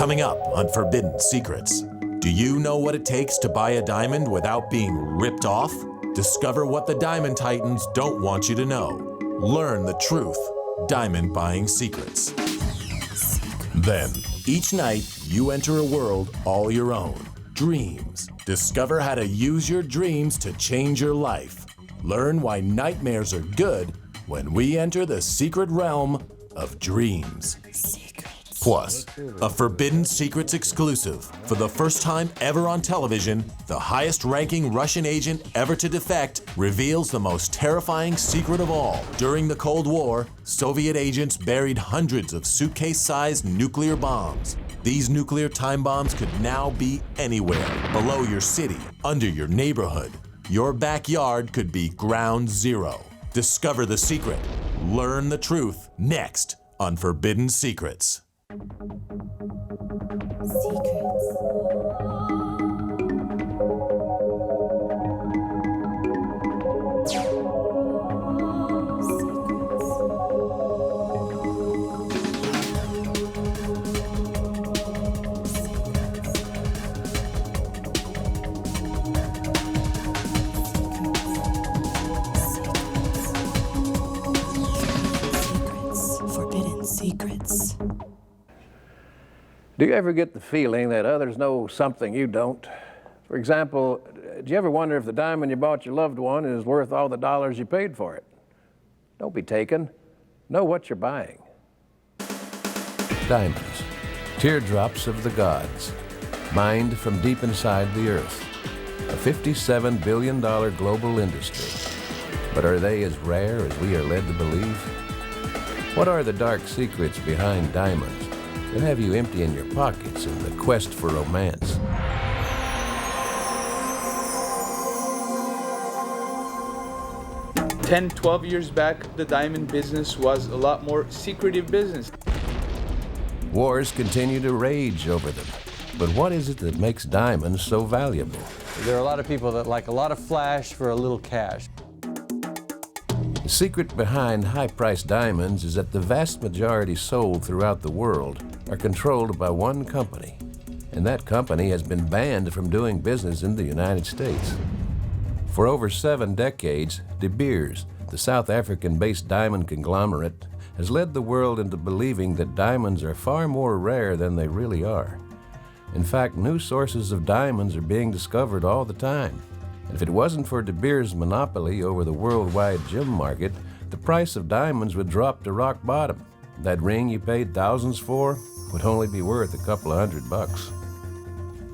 Coming up on Forbidden Secrets. Do you know what it takes to buy a diamond without being ripped off? Discover what the Diamond Titans don't want you to know. Learn the truth. Diamond buying secrets. Then, each night, you enter a world all your own. Dreams. Discover how to use your dreams to change your life. Learn why nightmares are good when we enter the secret realm of dreams. Plus, a Forbidden Secrets exclusive. For the first time ever on television, the highest-ranking Russian agent ever to defect reveals the most terrifying secret of all. During the Cold War, Soviet agents buried hundreds of suitcase-sized nuclear bombs. These nuclear time bombs could now be anywhere. Below your city, under your neighborhood. Your backyard could be ground zero. Discover the secret. Learn the truth. Next on Forbidden Secrets. Forbidden Secrets. Do you ever get the feeling that others know something you don't? For example, do you ever wonder if the diamond you bought your loved one is worth all the dollars you paid for it? Don't be taken. Know what you're buying. Diamonds, teardrops of the gods, mined from deep inside the earth. A $57 billion global industry. But are they as rare as we are led to believe? What are the dark secrets behind diamonds that have you emptying your pockets in the quest for romance? Ten, 12 years back, the diamond business was a lot more secretive business. Wars continue to rage over them. But what is it that makes diamonds so valuable? There are a lot of people that like a lot of flash for a little cash. The secret behind high-priced diamonds is that the vast majority sold throughout the world are controlled by one company, and that company has been banned from doing business in the United States. For over 7 decades, De Beers, the South African-based diamond conglomerate, has led the world into believing that diamonds are far more rare than they really are. In fact, new sources of diamonds are being discovered all the time. And if it wasn't for De Beers' monopoly over the worldwide gem market, the price of diamonds would drop to rock bottom. That ring you paid thousands for would only be worth a couple of $100.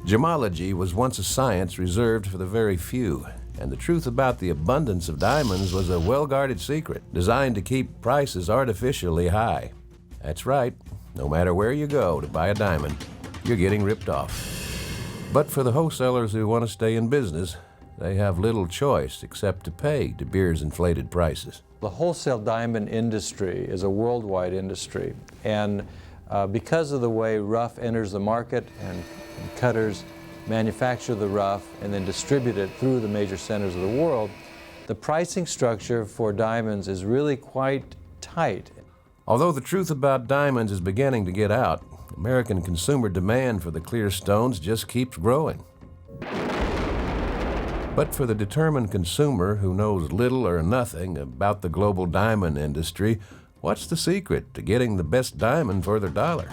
Gemology was once a science reserved for the very few, and the truth about the abundance of diamonds was a well-guarded secret designed to keep prices artificially high. That's right, no matter where you go to buy a diamond, you're getting ripped off. But for the wholesalers who want to stay in business, they have little choice except to pay De Beers' inflated prices. The wholesale diamond industry is a worldwide industry, and because of the way rough enters the market and cutters manufacture the rough and then distribute it through the major centers of the world, the pricing structure for diamonds is really quite tight. Although the truth about diamonds is beginning to get out, American consumer demand for the clear stones just keeps growing. But for the determined consumer who knows little or nothing about the global diamond industry, what's the secret to getting the best diamond for their dollar?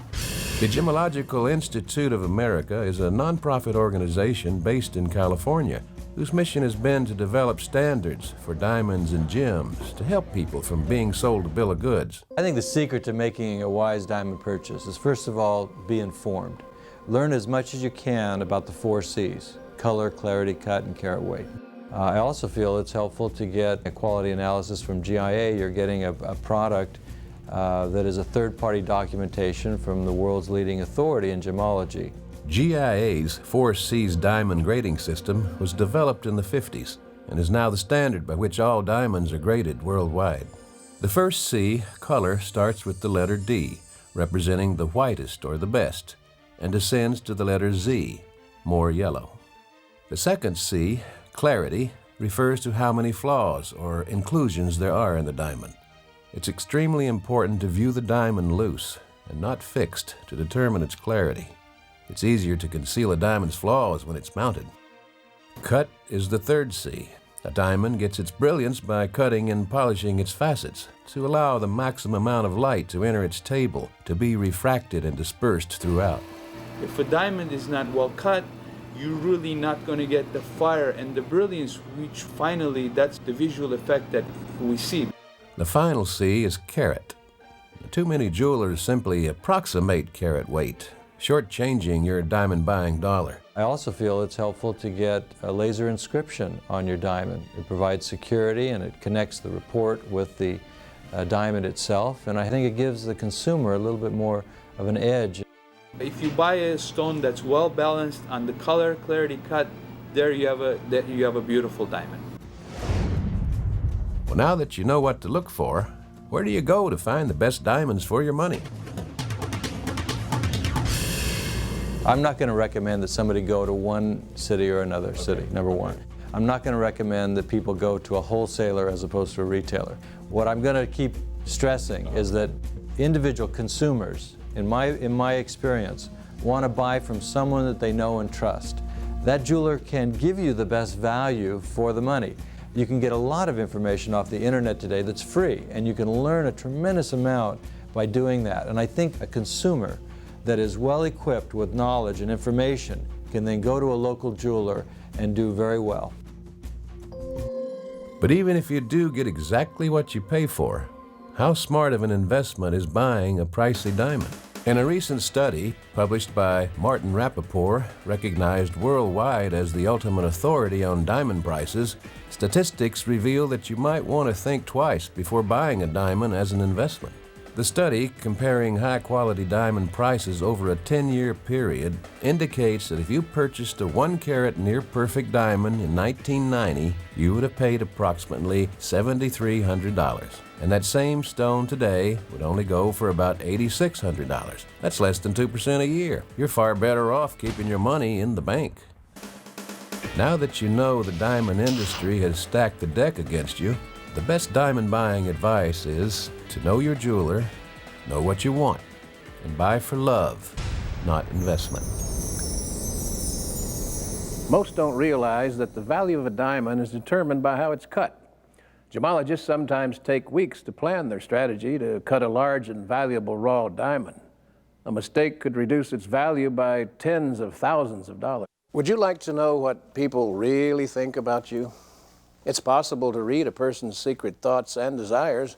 The Gemological Institute of America is a nonprofit organization based in California whose mission has been to develop standards for diamonds and gems to help people from being sold a bill of goods. I think the secret to making a wise diamond purchase is, first of all, be informed. Learn as much as you can about the 4 C's: color, clarity, cut, and carat weight. I also feel it's helpful to get a quality analysis from GIA. You're getting a product that is a third-party documentation from the world's leading authority in gemology. GIA's 4 C's diamond grading system was developed in the 50s and is now the standard by which all diamonds are graded worldwide. The first C, color, starts with the letter D, representing the whitest or the best, and descends to the letter Z, more yellow. The second C, clarity, refers to how many flaws or inclusions there are in the diamond. It's extremely important to view the diamond loose and not fixed to determine its clarity. It's easier to conceal a diamond's flaws when it's mounted. Cut is the third C. A diamond gets its brilliance by cutting and polishing its facets to allow the maximum amount of light to enter its table, to be refracted and dispersed throughout. If a diamond is not well cut, you're really not going to get the fire and the brilliance, which finally, that's the visual effect that we see. The final C is carat. Too many jewelers simply approximate carat weight, shortchanging your diamond buying dollar. I also feel it's helpful to get a laser inscription on your diamond. It provides security and it connects the report with the diamond itself, and I think it gives the consumer a little bit more of an edge. If you buy a stone that's well balanced on the color, clarity, cut, there you have a beautiful diamond. Well, now that you know what to look for, where do you go to find the best diamonds for your money? I'm not going to recommend that somebody go to one city or another city, number one. I'm not going to recommend that people go to a wholesaler as opposed to a retailer. What I'm going to keep stressing is that individual consumers, in my experience, want to buy from someone that they know and trust. That jeweler can give you the best value for the money. You can get a lot of information off the internet today that's free, and you can learn a tremendous amount by doing that. And I think a consumer that is well equipped with knowledge and information can then go to a local jeweler and do very well. But even if you do get exactly what you pay for, how smart of an investment is buying a pricey diamond? In a recent study published by Martin Rappaport, recognized worldwide as the ultimate authority on diamond prices, statistics reveal that you might want to think twice before buying a diamond as an investment. The study, comparing high-quality diamond prices over a 10-year period, indicates that if you purchased a 1-carat near-perfect diamond in 1990, you would have paid approximately $7,300. And that same stone today would only go for about $8,600. That's less than 2% a year. You're far better off keeping your money in the bank. Now that you know the diamond industry has stacked the deck against you, the best diamond buying advice is to know your jeweler, know what you want, and buy for love, not investment. Most don't realize that the value of a diamond is determined by how it's cut. Gemologists sometimes take weeks to plan their strategy to cut a large and valuable raw diamond. A mistake could reduce its value by tens of thousands of dollars. Would you like to know what people really think about you? It's possible to read a person's secret thoughts and desires.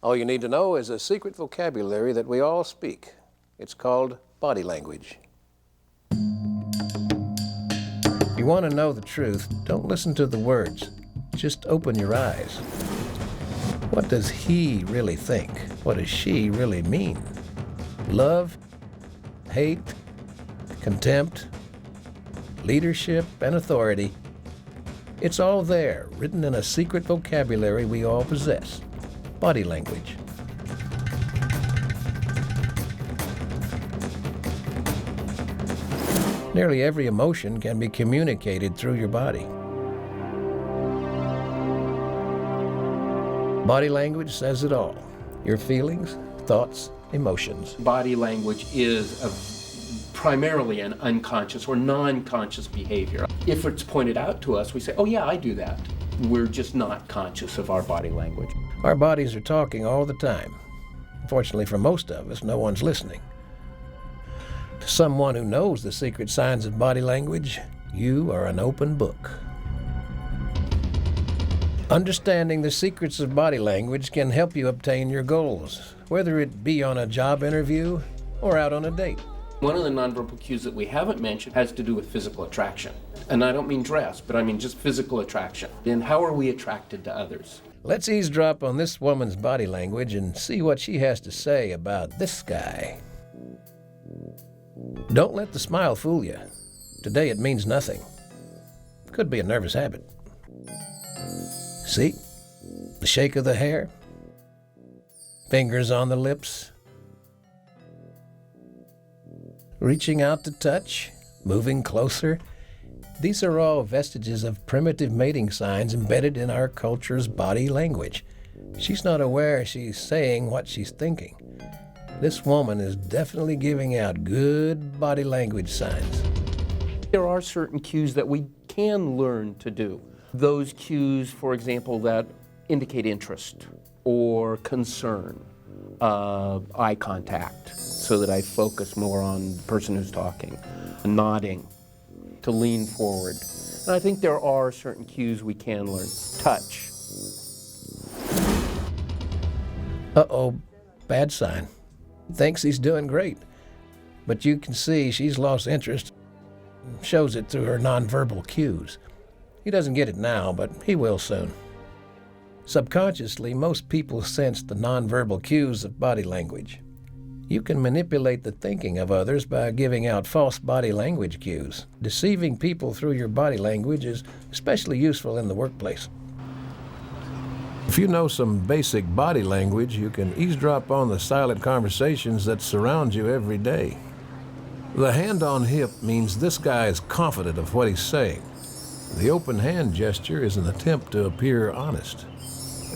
All you need to know is a secret vocabulary that we all speak. It's called body language. If you want to know the truth, don't listen to the words. Just open your eyes. What does he really think? What does she really mean? Love, hate, contempt, leadership, and authority. It's all there, written in a secret vocabulary we all possess. Body language. Nearly every emotion can be communicated through your body. Body language says it all. Your feelings, thoughts, emotions. Body language is primarily an unconscious or non-conscious behavior. If it's pointed out to us, we say, oh yeah, I do that. We're just not conscious of our body language. Our bodies are talking all the time. Fortunately for most of us, no one's listening. To someone who knows the secret signs of body language, you are an open book. Understanding the secrets of body language can help you obtain your goals, whether it be on a job interview or out on a date. One of the nonverbal cues that we haven't mentioned has to do with physical attraction. And I don't mean dress, but I mean just physical attraction. And how are we attracted to others? Let's eavesdrop on this woman's body language and see what she has to say about this guy. Don't let the smile fool you. Today it means nothing. Could be a nervous habit. See? The shake of the hair. Fingers on the lips. Reaching out to touch. Moving closer. These are all vestiges of primitive mating signs embedded in our culture's body language. She's not aware she's saying what she's thinking. This woman is definitely giving out good body language signs. There are certain cues that we can learn to do. Those cues, for example, that indicate interest or concern, eye contact, so that I focus more on the person who's talking, nodding, to lean forward. And I think there are certain cues we can learn. Touch. Uh-oh, bad sign. Thinks he's doing great, but you can see she's lost interest. Shows it through her nonverbal cues. He doesn't get it now, but he will soon. Subconsciously, most people sense the nonverbal cues of body language. You can manipulate the thinking of others by giving out false body language cues. Deceiving people through your body language is especially useful in the workplace. If you know some basic body language, you can eavesdrop on the silent conversations that surround you every day. The hand on hip means this guy is confident of what he's saying. The open hand gesture is an attempt to appear honest.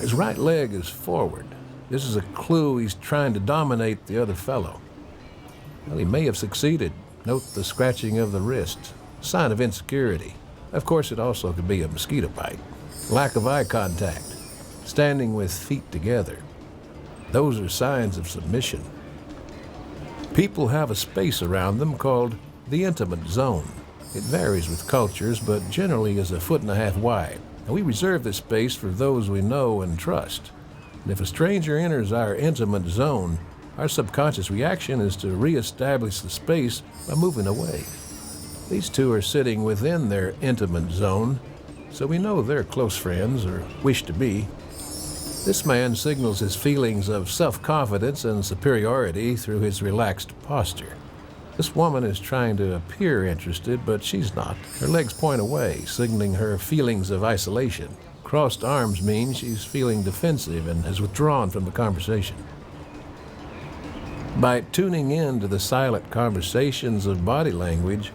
His right leg is forward. This is a clue he's trying to dominate the other fellow. Well, he may have succeeded. Note the scratching of the wrist, sign of insecurity. Of course, it also could be a mosquito bite. Lack of eye contact, standing with feet together. Those are signs of submission. People have a space around them called the intimate zone. It varies with cultures, but generally is 1.5 feet wide. And we reserve this space for those we know and trust. And if a stranger enters our intimate zone, our subconscious reaction is to reestablish the space by moving away. These two are sitting within their intimate zone, so we know they're close friends or wish to be. This man signals his feelings of self-confidence and superiority through his relaxed posture. This woman is trying to appear interested, but she's not. Her legs point away, signaling her feelings of isolation. Crossed arms mean she's feeling defensive and has withdrawn from the conversation. By tuning in to the silent conversations of body language,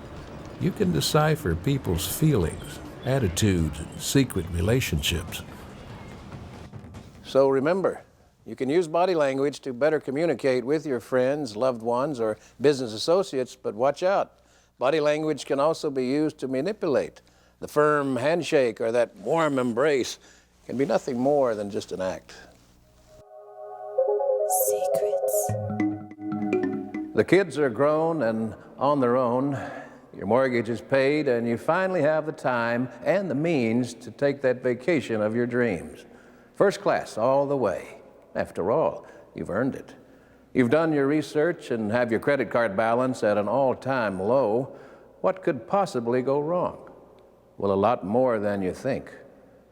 you can decipher people's feelings, attitudes, and secret relationships. So remember, you can use body language to better communicate with your friends, loved ones, or business associates, but watch out. Body language can also be used to manipulate. The firm handshake or that warm embrace can be nothing more than just an act. Secrets. The kids are grown and on their own. Your mortgage is paid, and you finally have the time and the means to take that vacation of your dreams. First class all the way. After all, you've earned it. You've done your research and have your credit card balance at an all-time low. What could possibly go wrong? Well, a lot more than you think.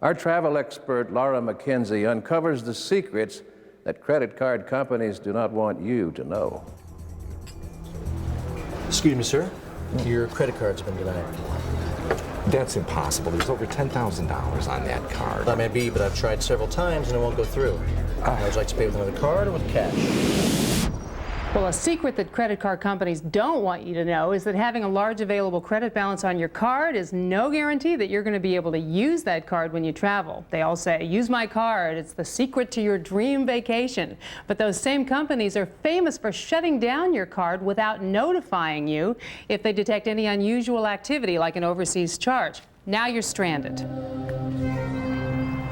Our travel expert, Laura McKenzie, uncovers the secrets that credit card companies do not want you to know. Excuse me, sir. Your credit card's been denied. That's impossible. There's over $10,000 on that card. That may be, but I've tried several times and it won't go through. Would you like to pay with another card or with cash? Well, a secret that credit card companies don't want you to know is that having a large available credit balance on your card is no guarantee that you're going to be able to use that card when you travel. They all say, use my card. It's the secret to your dream vacation. But those same companies are famous for shutting down your card without notifying you if they detect any unusual activity like an overseas charge. Now you're stranded.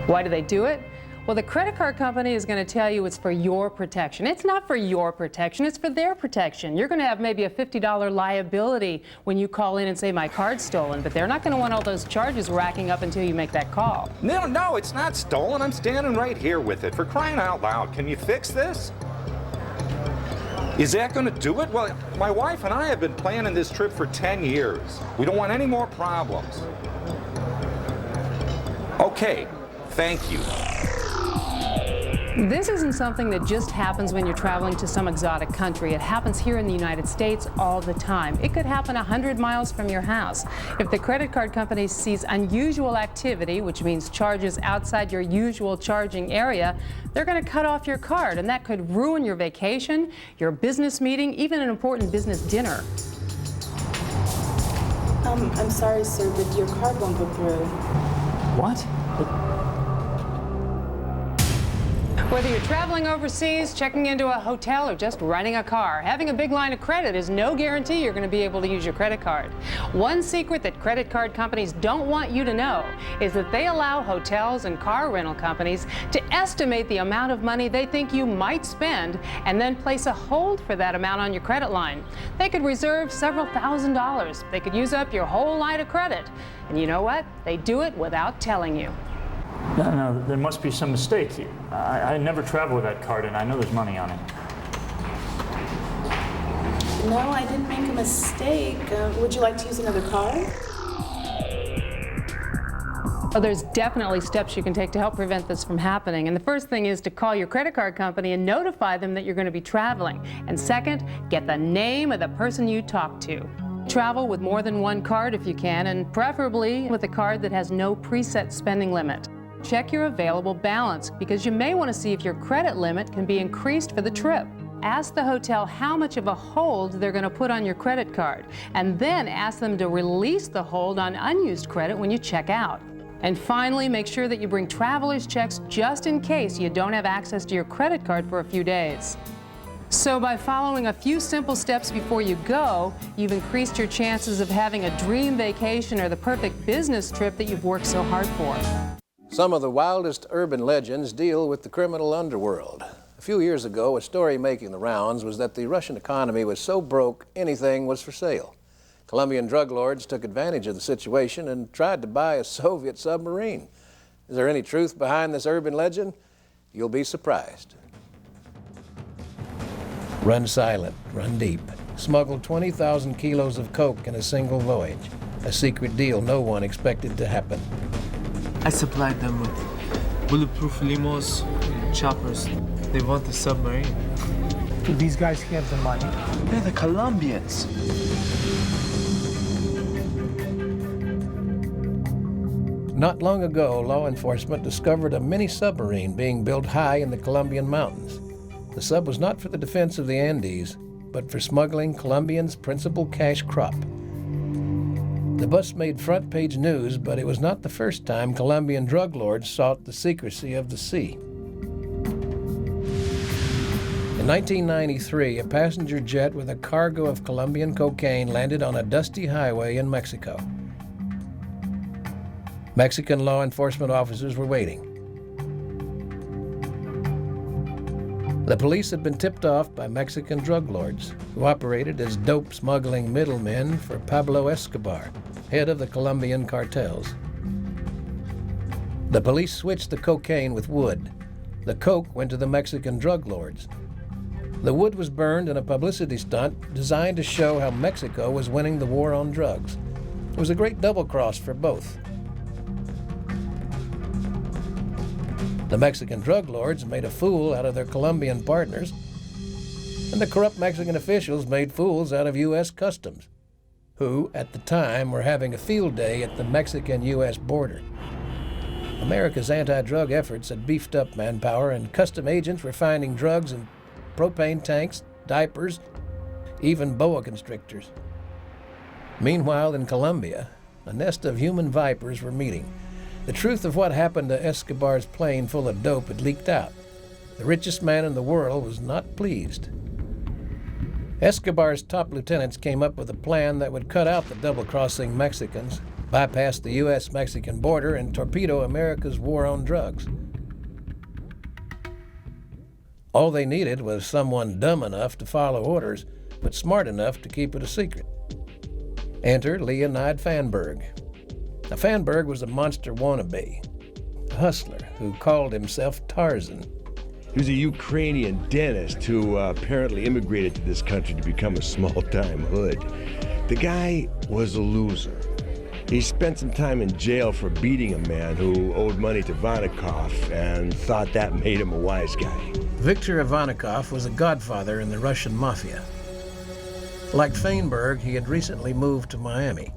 Why do they do it? Well, the credit card company is going to tell you it's for your protection. It's not for your protection, it's for their protection. You're going to have maybe a $50 liability when you call in and say my card's stolen, but they're not going to want all those charges racking up until you make that call. No, it's not stolen. I'm standing right here with it. For crying out loud, can you fix this? Is that going to do it? Well, my wife and I have been planning this trip for 10 years. We don't want any more problems. Okay, thank you. This isn't something that just happens when you're traveling to some exotic country. It happens here in the United States all the time. It could happen 100 miles from your house. If the credit card company sees unusual activity, which means charges outside your usual charging area, they're going to cut off your card, and that could ruin your vacation, your business meeting, even an important business dinner. I'm sorry, sir, but your card won't go through. What? Whether you're traveling overseas, checking into a hotel, or just renting a car, having a big line of credit is no guarantee you're going to be able to use your credit card. One secret that credit card companies don't want you to know is that they allow hotels and car rental companies to estimate the amount of money they think you might spend and then place a hold for that amount on your credit line. They could reserve several $1,000s. They could use up your whole line of credit. And you know what? They do it without telling you. No, there must be some mistake. I never travel with that card, and I know there's money on it. No, I didn't make a mistake. Would you like to use another card? Well, there's definitely steps you can take to help prevent this from happening. And the first thing is to call your credit card company and notify them that you're going to be traveling. And second, get the name of the person you talk to. Travel with more than one card if you can, and preferably with a card that has no preset spending limit. Check your available balance, because you may want to see if your credit limit can be increased for the trip. Ask the hotel how much of a hold they're going to put on your credit card, and then ask them to release the hold on unused credit when you check out. And finally, make sure that you bring traveler's checks just in case you don't have access to your credit card for a few days. So by following a few simple steps before you go, you've increased your chances of having a dream vacation or the perfect business trip that you've worked so hard for. Some of the wildest urban legends deal with the criminal underworld. A few years ago, a story making the rounds was that the Russian economy was so broke, anything was for sale. Colombian drug lords took advantage of the situation and tried to buy a Soviet submarine. Is there any truth behind this urban legend? You'll be surprised. Run silent, run deep. Smuggled 20,000 kilos of coke in a single voyage. A secret deal no one expected to happen. I supplied them with bulletproof limos, choppers. They want the submarine. Do these guys have the money? They're the Colombians. Not long ago, law enforcement discovered a mini submarine being built high in the Colombian mountains. The sub was not for the defense of the Andes, but for smuggling Colombians' principal cash crop. The bus made front-page news, but it was not the first time Colombian drug lords sought the secrecy of the sea. In 1993, a passenger jet with a cargo of Colombian cocaine landed on a dusty highway in Mexico. Mexican law enforcement officers were waiting. The police had been tipped off by Mexican drug lords who operated as dope smuggling middlemen for Pablo Escobar, head of the Colombian cartels. The police switched the cocaine with wood. The coke went to the Mexican drug lords. The wood was burned in a publicity stunt designed to show how Mexico was winning the war on drugs. It was a great double-cross for both. The Mexican drug lords made a fool out of their Colombian partners, and the corrupt Mexican officials made fools out of U.S. Customs, who, at the time, were having a field day at the Mexican-U.S. border. America's anti-drug efforts had beefed up manpower, and custom agents were finding drugs in propane tanks, diapers, even boa constrictors. Meanwhile, in Colombia, a nest of human vipers were meeting. The truth of what happened to Escobar's plane full of dope had leaked out. The richest man in the world was not pleased. Escobar's top lieutenants came up with a plan that would cut out the double-crossing Mexicans, bypass the U.S.-Mexican border, and torpedo America's war on drugs. All they needed was someone dumb enough to follow orders, but smart enough to keep it a secret. Enter Leonid Fanberg. Now, Fanberg was a monster wannabe, a hustler who called himself Tarzan. He was a Ukrainian dentist who apparently immigrated to this country to become a small-time hood. The guy was a loser. He spent some time in jail for beating a man who owed money to Ivanikov and thought that made him a wise guy. Viktor Ivanikov was a godfather in the Russian mafia. Like Fanberg, he had recently moved to Miami.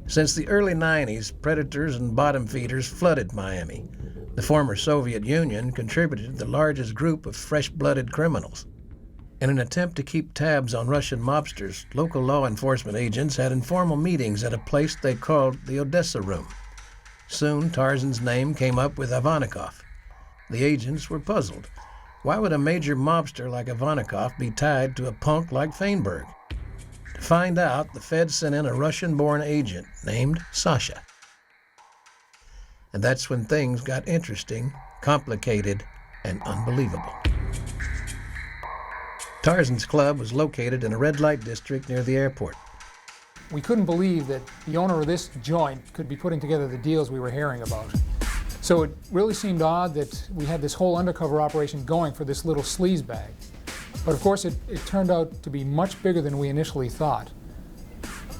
Since the early 90s, predators and bottom feeders flooded Miami. The former Soviet Union contributed the largest group of fresh-blooded criminals. In an attempt to keep tabs on Russian mobsters, local law enforcement agents had informal meetings at a place they called the Odessa Room. Soon, Tarzan's name came up with Ivanikov. The agents were puzzled. Why would a major mobster like Ivanikov be tied to a punk like Feinberg? To find out, the Feds sent in a Russian-born agent named Sasha. And that's when things got interesting, complicated, and unbelievable. Tarzan's club was located in a red light district near the airport. We couldn't believe that the owner of this joint could be putting together the deals we were hearing about. So it really seemed odd that we had this whole undercover operation going for this little sleaze bag. But of course, it turned out to be much bigger than we initially thought.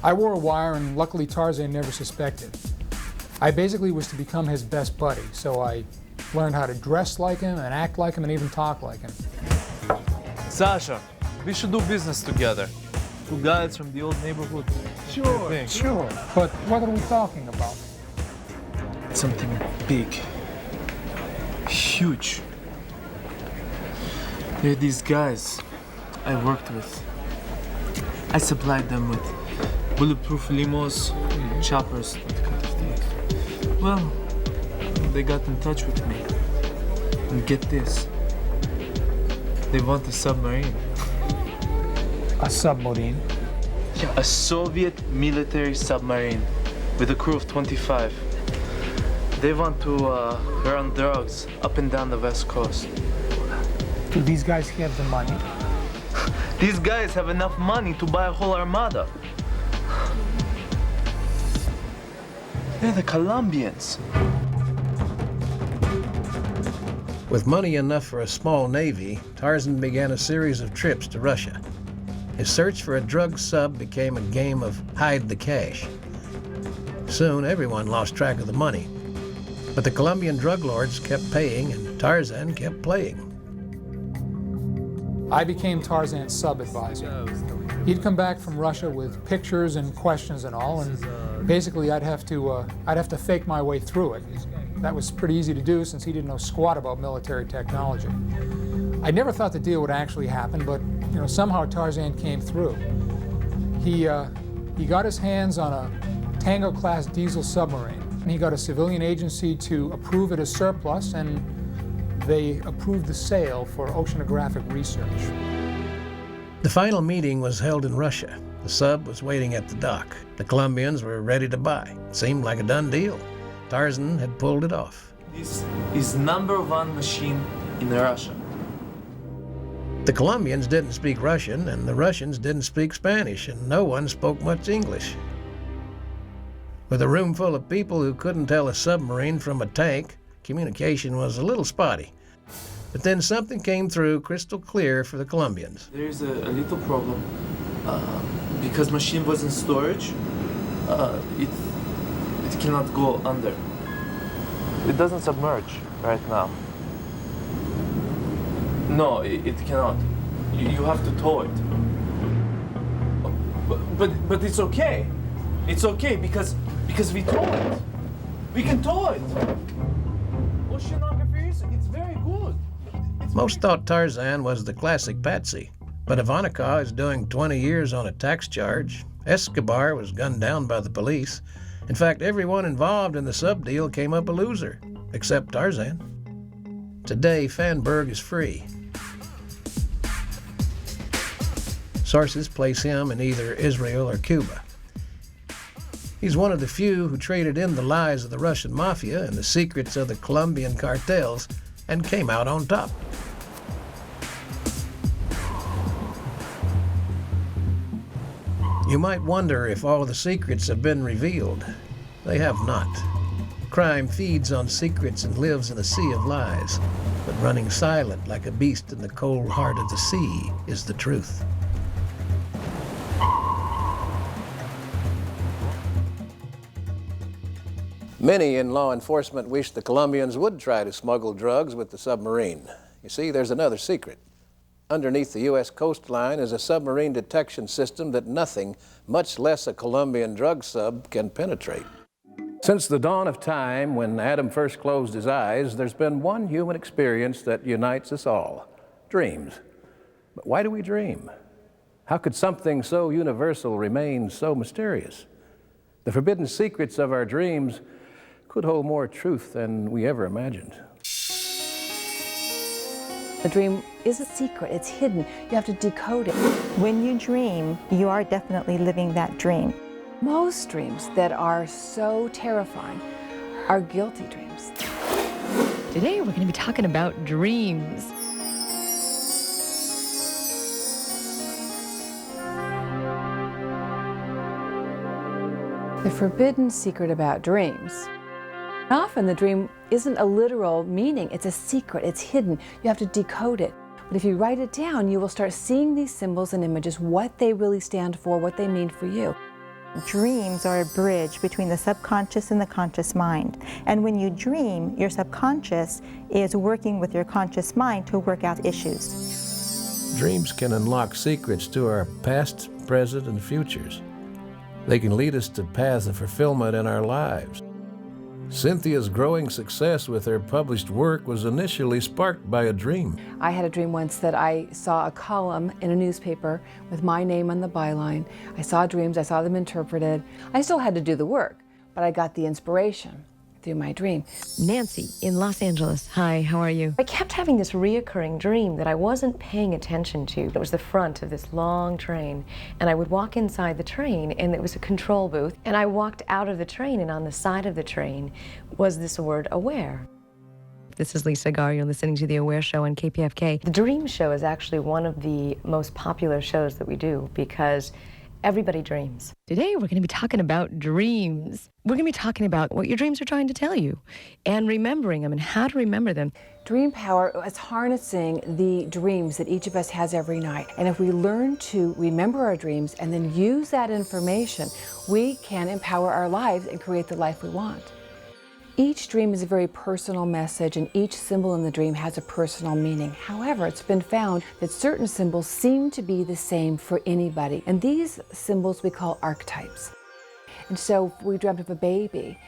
I wore a wire, and luckily Tarzan never suspected. I basically was to become his best buddy, so I learned how to dress like him and act like him and even talk like him. Sasha, we should do business together. Two guys from the old neighborhood. Sure. But what are we talking about? Something big. Huge. They're these guys I worked with. I supplied them with bulletproof limos, choppers, that kind of thing. Well, they got in touch with me. And get this. They want a submarine. A submarine? Yeah, a Soviet military submarine with a crew of 25. They want to run drugs up and down the West Coast. Do these guys have the money? These guys have enough money to buy a whole armada. They're the Colombians. With money enough for a small navy, Tarzan began a series of trips to Russia. His search for a drug sub became a game of hide the cash. Soon, everyone lost track of the money. But the Colombian drug lords kept paying, and Tarzan kept playing. I became Tarzan's sub-advisor. He'd come back from Russia with pictures and questions and all, and basically I'd have to fake my way through it. That was pretty easy to do since he didn't know squat about military technology. I never thought the deal would actually happen, but somehow Tarzan came through. He got his hands on a Tango-class diesel submarine. He got a civilian agency to approve it as surplus, and they approved the sale for oceanographic research. The final meeting was held in Russia. The sub was waiting at the dock. The Colombians were ready to buy. It seemed like a done deal. Tarzan had pulled it off. This is #1 machine in Russia. The Colombians didn't speak Russian, and the Russians didn't speak Spanish, and no one spoke much English. With a room full of people who couldn't tell a submarine from a tank, communication was a little spotty. But then something came through crystal clear for the Colombians. There's a little problem. Because machine was in storage, it cannot go under. It doesn't submerge right now. No, it cannot. You have to tow it. But it's okay. It's okay because we tow it. We can tow it. Oceanography it's very good. Most thought Tarzan was the classic patsy, but Ivanikov is doing 20 years on a tax charge. Escobar was gunned down by the police. In fact, everyone involved in the sub deal came up a loser, except Tarzan. Today, Feinberg is free. Sources place him in either Israel or Cuba. He's one of the few who traded in the lies of the Russian mafia and the secrets of the Colombian cartels and came out on top. You might wonder if all the secrets have been revealed. They have not. Crime feeds on secrets and lives in a sea of lies, but running silent like a beast in the cold heart of the sea is the truth. Many in law enforcement wish the Colombians would try to smuggle drugs with the submarine. You see, there's another secret. Underneath the U.S. coastline is a submarine detection system that nothing, much less a Colombian drug sub, can penetrate. Since the dawn of time, when Adam first closed his eyes, there's been one human experience that unites us all: dreams. But why do we dream? How could something so universal remain so mysterious? The forbidden secrets of our dreams could hold more truth than we ever imagined. The dream is a secret, it's hidden. You have to decode it. When you dream, you are definitely living that dream. Most dreams that are so terrifying are guilty dreams. Today we're going to be talking about dreams. The forbidden secret about dreams. Often the dream isn't a literal meaning, it's a secret, it's hidden. You have to decode it. But if you write it down, you will start seeing these symbols and images, what they really stand for, what they mean for you. Dreams are a bridge between the subconscious and the conscious mind. And when you dream, your subconscious is working with your conscious mind to work out issues. Dreams can unlock secrets to our past, present, and futures. They can lead us to paths of fulfillment in our lives. Cynthia's growing success with her published work was initially sparked by a dream. I had a dream once that I saw a column in a newspaper with my name on the byline. I saw dreams, I saw them interpreted. I still had to do the work, but I got the inspiration through my dream. Nancy in Los Angeles. Hi, how are you? I kept having this reoccurring dream that I wasn't paying attention to. It was the front of this long train, and I would walk inside the train, and it was a control booth, and I walked out of the train, and on the side of the train was this word, aware. This is Lisa Gar. You're listening to The Aware Show on KPFK. The Dream Show is actually one of the most popular shows that we do because everybody dreams. Today we're going to be talking about dreams. We're going to be talking about what your dreams are trying to tell you and remembering them and how to remember them. Dream power is harnessing the dreams that each of us has every night. And if we learn to remember our dreams and then use that information, we can empower our lives and create the life we want. Each dream is a very personal message, and each symbol in the dream has a personal meaning. However, it's been found that certain symbols seem to be the same for anybody, and these symbols we call archetypes. And so if we dreamt of a baby,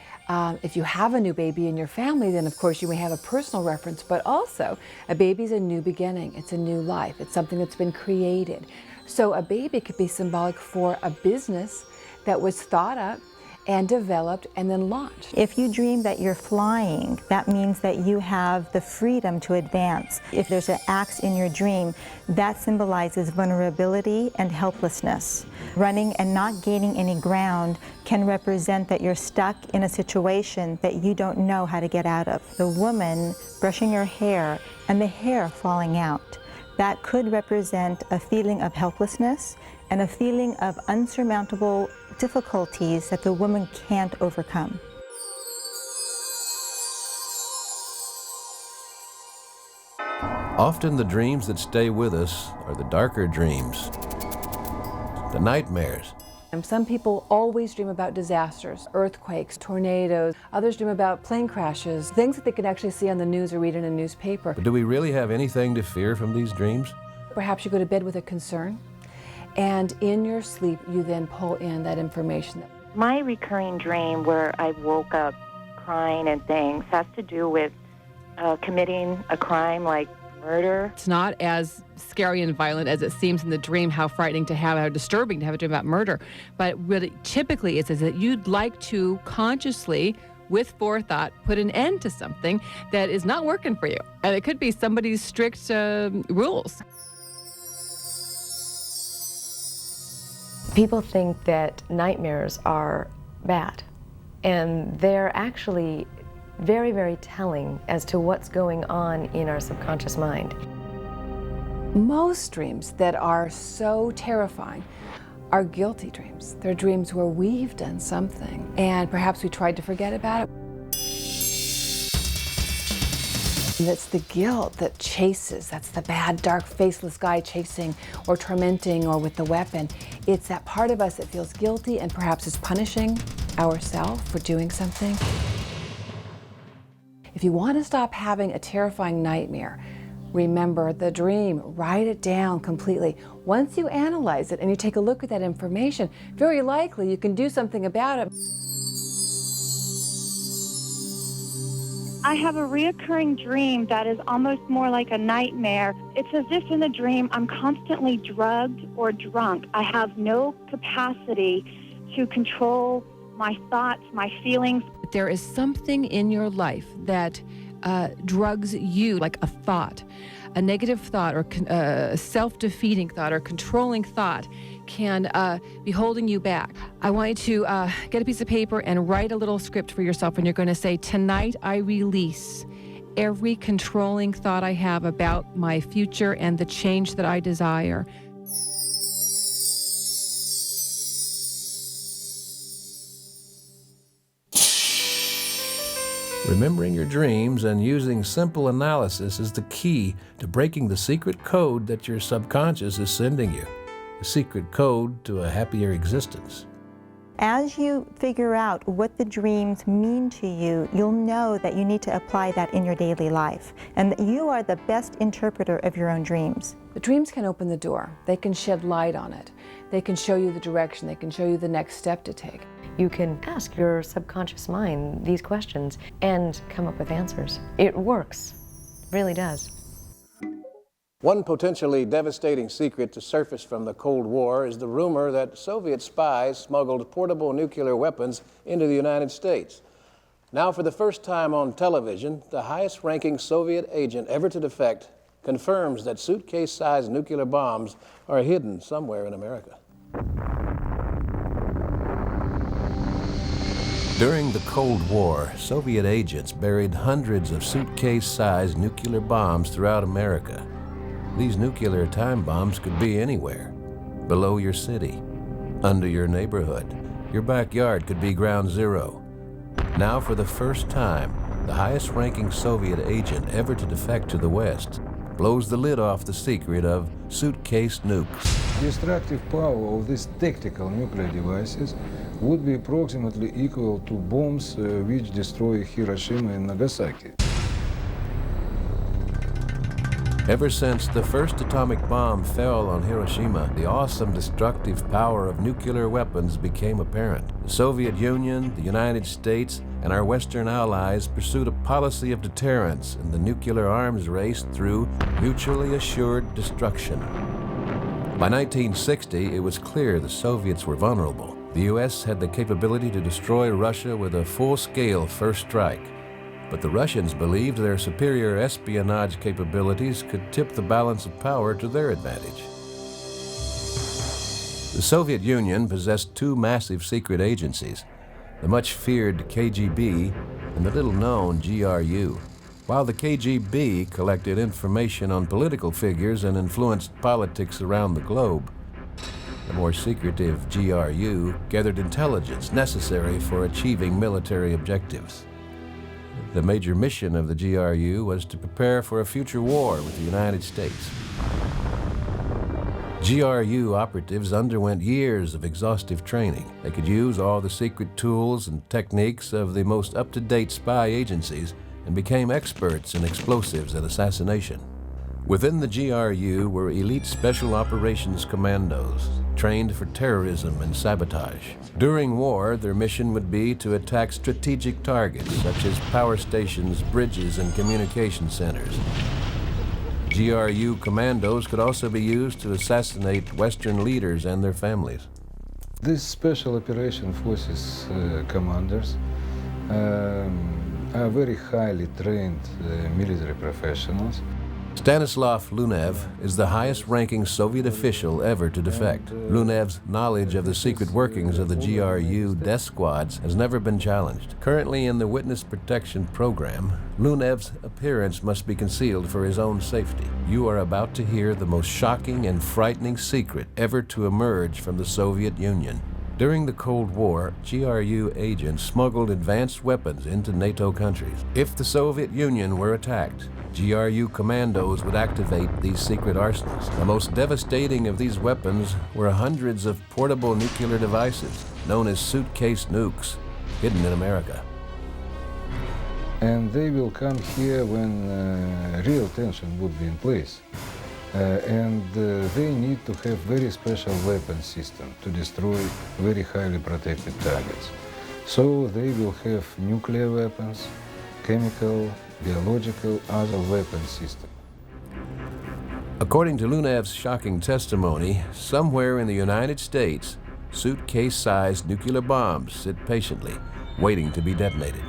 if you have a new baby in your family, then of course you may have a personal reference, but also a baby's a new beginning, it's a new life, it's something that's been created. So a baby could be symbolic for a business that was thought up and developed and then launched. If you dream that you're flying, that means that you have the freedom to advance. If there's an axe in your dream, that symbolizes vulnerability and helplessness. Running and not gaining any ground can represent that you're stuck in a situation that you don't know how to get out of. The woman brushing her hair and the hair falling out, that could represent a feeling of helplessness and a feeling of unsurmountable difficulties that the woman can't overcome. Often the dreams that stay with us are the darker dreams, the nightmares. And some people always dream about disasters, earthquakes, tornadoes. Others dream about plane crashes, things that they can actually see on the news or read in a newspaper. But do we really have anything to fear from these dreams? Perhaps you go to bed with a concern, and in your sleep you then pull in that information. My recurring dream where I woke up crying and things has to do with committing a crime like murder. It's not as scary and violent as it seems in the dream, how frightening to have, how disturbing to have a dream about murder. But what it typically is that you'd like to consciously, with forethought, put an end to something that is not working for you. And it could be somebody's strict rules. People think that nightmares are bad, and they're actually very, very telling as to what's going on in our subconscious mind. Most dreams that are so terrifying are guilty dreams. They're dreams where we've done something, and perhaps we tried to forget about it. And it's the guilt that chases. That's the bad, dark, faceless guy chasing or tormenting or with the weapon. It's that part of us that feels guilty and perhaps is punishing ourselves for doing something. If you want to stop having a terrifying nightmare, remember the dream, write it down completely. Once you analyze it and you take a look at that information, very likely you can do something about it. I have a reoccurring dream that is almost more like a nightmare. It's as if in the dream I'm constantly drugged or drunk. I have no capacity to control my thoughts, my feelings. There is something in your life that drugs you, like a thought, a negative thought or a self-defeating thought or controlling thought can be holding you back. I want you to get a piece of paper and write a little script for yourself, and you're going to say, tonight I release every controlling thought I have about my future and the change that I desire. Remembering your dreams and using simple analysis is the key to breaking the secret code that your subconscious is sending you. The secret code to a happier existence. As you figure out what the dreams mean to you, you'll know that you need to apply that in your daily life, and that you are the best interpreter of your own dreams. The dreams can open the door. They can shed light on it. They can show you the direction. They can show you the next step to take. You can ask your subconscious mind these questions and come up with answers. It works. It really does. One potentially devastating secret to surface from the Cold War is the rumor that Soviet spies smuggled portable nuclear weapons into the United States. Now, for the first time on television, the highest-ranking Soviet agent ever to defect confirms that suitcase-sized nuclear bombs are hidden somewhere in America. During the Cold War, Soviet agents buried hundreds of suitcase-sized nuclear bombs throughout America. These nuclear time bombs could be anywhere. Below your city, under your neighborhood. Your backyard could be ground zero. Now, for the first time, the highest-ranking Soviet agent ever to defect to the West blows the lid off the secret of suitcase nukes. Destructive power of these tactical nuclear devices would be approximately equal to bombs which destroy Hiroshima and Nagasaki. Ever since the first atomic bomb fell on Hiroshima, the awesome destructive power of nuclear weapons became apparent. The Soviet Union, the United States, and our Western allies pursued a policy of deterrence in the nuclear arms race through mutually assured destruction. By 1960, it was clear the Soviets were vulnerable. The U.S. had the capability to destroy Russia with a full-scale first strike. But the Russians believed their superior espionage capabilities could tip the balance of power to their advantage. The Soviet Union possessed two massive secret agencies, the much-feared KGB and the little-known GRU. While the KGB collected information on political figures and influenced politics around the globe, the more secretive GRU gathered intelligence necessary for achieving military objectives. The major mission of the GRU was to prepare for a future war with the United States. GRU operatives underwent years of exhaustive training. They could use all the secret tools and techniques of the most up-to-date spy agencies and became experts in explosives and assassination. Within the GRU were elite special operations commandos, trained for terrorism and sabotage. During war, their mission would be to attack strategic targets such as power stations, bridges, and communication centers. GRU commandos could also be used to assassinate Western leaders and their families. These Special Operation Forces commanders are very highly trained military professionals. Stanislav Lunev is the highest-ranking Soviet official ever to defect. Lunev's knowledge of the secret workings of the GRU death squads has never been challenged. Currently in the Witness Protection Program, Lunev's appearance must be concealed for his own safety. You are about to hear the most shocking and frightening secret ever to emerge from the Soviet Union. During the Cold War, GRU agents smuggled advanced weapons into NATO countries. If the Soviet Union were attacked, GRU commandos would activate these secret arsenals. The most devastating of these weapons were hundreds of portable nuclear devices, known as suitcase nukes, hidden in America. And they will come here when real tension would be in place. They need to have very special weapon system to destroy very highly protected targets. So they will have nuclear weapons, chemical, biological, other weapon system. According to Lunev's shocking testimony, somewhere in the United States, suitcase-sized nuclear bombs sit patiently, waiting to be detonated.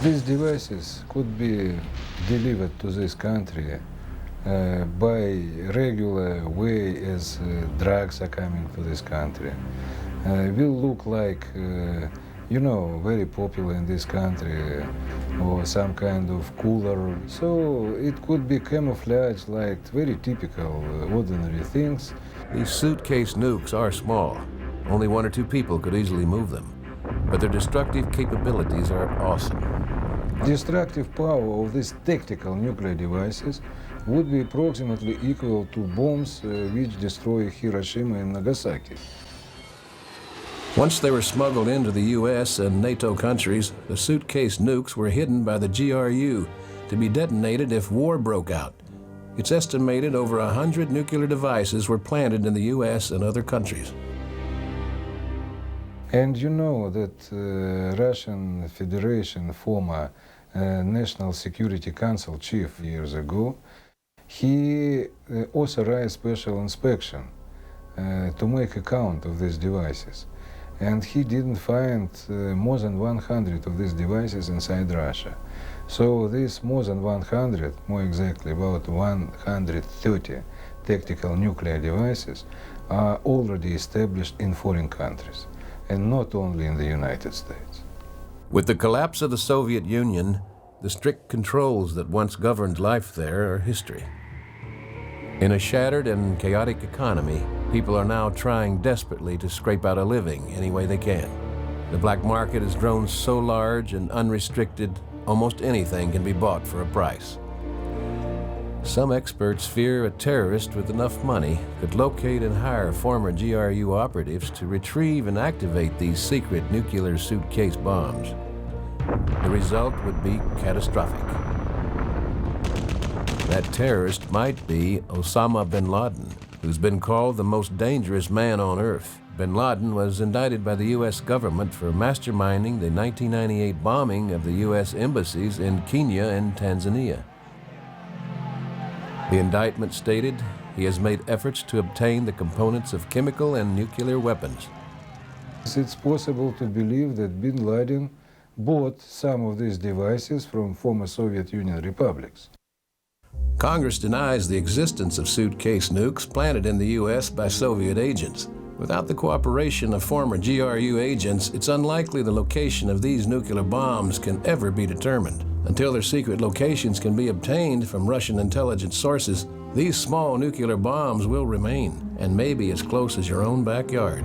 These devices could be delivered to this country by regular way as drugs are coming to this country. Will look like, you know, very popular in this country, or some kind of cooler. So it could be camouflaged like very typical, ordinary things. These suitcase nukes are small. Only 1 or 2 people could easily move them. But their destructive capabilities are awesome. Destructive power of these tactical nuclear devices would be approximately equal to bombs which destroy Hiroshima and Nagasaki. Once they were smuggled into the US and NATO countries, the suitcase nukes were hidden by the GRU to be detonated if war broke out. It's estimated over 100 nuclear devices were planted in the US and other countries. And you know that Russian Federation former National Security Council chief years ago, he authorized special inspection to make a count of these devices. And he didn't find more than 100 of these devices inside Russia. So these more than 100, more exactly about 130 tactical nuclear devices are already established in foreign countries, and not only in the United States. With the collapse of the Soviet Union, the strict controls that once governed life there are history. In a shattered and chaotic economy, people are now trying desperately to scrape out a living any way they can. The black market has grown so large and unrestricted, almost anything can be bought for a price. Some experts fear a terrorist with enough money could locate and hire former GRU operatives to retrieve and activate these secret nuclear suitcase bombs. The result would be catastrophic. That terrorist might be Osama bin Laden, who's been called the most dangerous man on earth. Bin Laden was indicted by the U.S. government for masterminding the 1998 bombing of the U.S. embassies in Kenya and Tanzania. The indictment stated he has made efforts to obtain the components of chemical and nuclear weapons. It's possible to believe that bin Laden bought some of these devices from former Soviet Union republics. Congress denies the existence of suitcase nukes planted in the U.S. by Soviet agents. Without the cooperation of former GRU agents, it's unlikely the location of these nuclear bombs can ever be determined. Until their secret locations can be obtained from Russian intelligence sources, these small nuclear bombs will remain, and maybe as close as your own backyard.